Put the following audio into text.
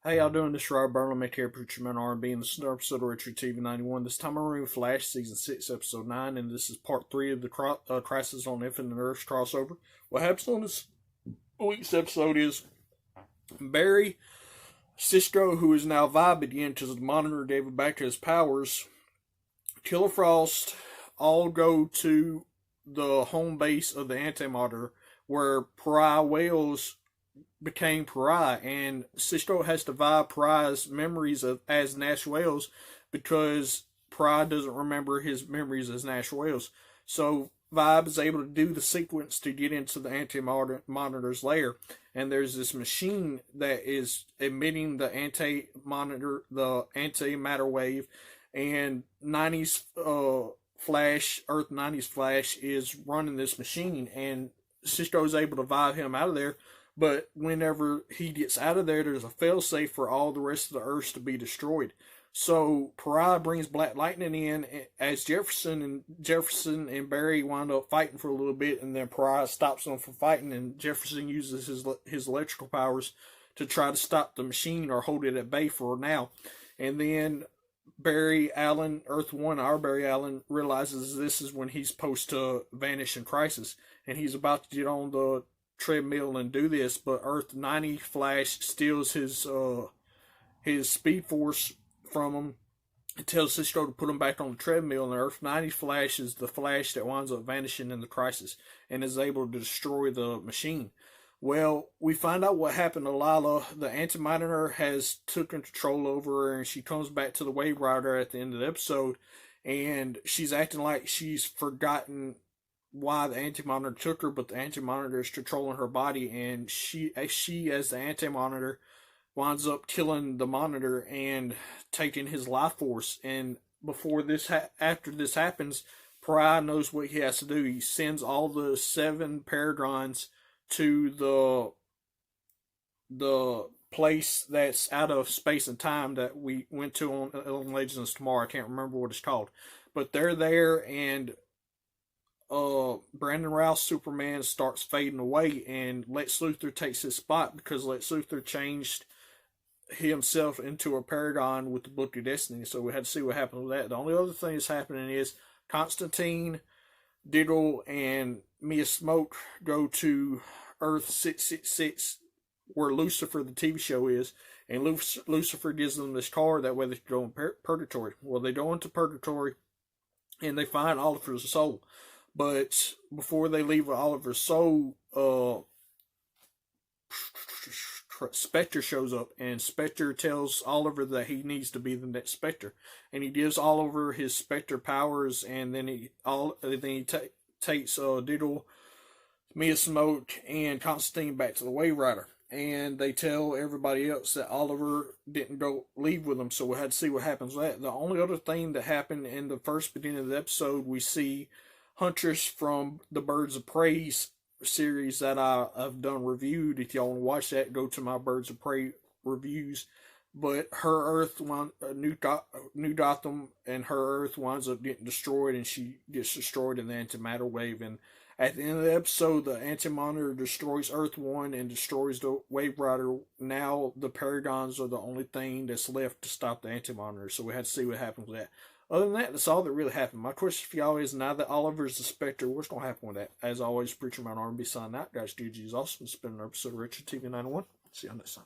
How y'all doing? This is Rob Burnham, here, Preacher Man R&B, and this is another episode of Retro TV 91. This time I'm reviewing Flash, Season 6, Episode 9, and this is Part 3 of the Crisis on Infinite Earths crossover. What happens on this week's episode is Barry, Cisco, who is now Vibe again because the Monitor gave him back to his powers, Killer Frost, all go to the home base of the Anti-Monitor, where Pariah Wells became Pariah, and Cisco has to vibe Pariah's memories as Nash Wells because Pariah doesn't remember his memories as Nash Wells. So Vibe is able to do the sequence to get into the Anti-Monitor's lair, and there's this machine that is emitting the Anti-Monitor, the antimatter wave, and 90s Flash, Earth 90s Flash is running this machine, and Cisco is able to vibe him out of there. But whenever he gets out of there, there's a failsafe for all the rest of the Earths to be destroyed. So Pariah brings Black Lightning in as Jefferson and Barry wind up fighting for a little bit, and then Pariah stops them from fighting, and Jefferson uses his electrical powers to try to stop the machine or hold it at bay for now. And then Barry Allen, Earth 1, our Barry Allen, realizes this is when he's supposed to vanish in Crisis, and he's about to get on the treadmill and do this, but Earth 90 Flash steals his Speed Force from him and tells Cisco to put him back on the treadmill, and Earth 90 Flash is the Flash that winds up vanishing in the Crisis and is able to destroy the machine. Well, we find out what happened to Lila. The Anti-Monitor has taken control over her, and she comes back to the Wave Rider at the end of the episode, and she's acting like she's forgotten why the Anti-Monitor took her, but the Anti-Monitor is controlling her body, and she as the Anti-Monitor winds up killing the Monitor and taking his life force. And after this happens, Pariah knows what he has to do. He sends all the 7 Paragons to the place that's out of space and time that we went to on Legends of Tomorrow. I can't remember what it's called, but they're there, and Brandon Routh Superman starts fading away, and Lex Luthor takes his spot because Lex Luthor changed himself into a Paragon with the Book of Destiny. So we had to see what happened with that. The only other thing that's happening is Constantine, Diggle, and Mia Smoke go to Earth 666, where Lucifer, the TV show, is, and Lucifer gives them this card, that way they can go in Purgatory. Well, they go into Purgatory, and they find Oliver's soul. But before they leave with Oliver's soul, Spectre shows up, and Spectre tells Oliver that he needs to be the next Spectre, and he gives Oliver his Spectre powers, and then he takes Diddle, Mia Smoke, and Constantine back to the Wave Rider, and they tell everybody else that Oliver didn't leave with them. So we had to see what happens with that. The only other thing that happened in the first beginning of the episode, we see Huntress from the Birds of Prey series that I've done reviewed. If y'all want to watch that, go to my Birds of Prey reviews. But her Earth, New Gotham, and her Earth winds up getting destroyed, and she gets destroyed in the antimatter wave. And at the end of the episode, the Anti-Monitor destroys Earth 1 and destroys the Wave Rider. Now the Paragons are the only thing that's left to stop the Anti-Monitor. So we had to see what happens with that. Other than that, that's all that really happened. My question for y'all is, now that Oliver's the Spectre, what's going to happen with that? As always, Preacher Man R&B signing out. Guys, GG is awesome. It's been an episode of Retro TV 91. See y'all next time.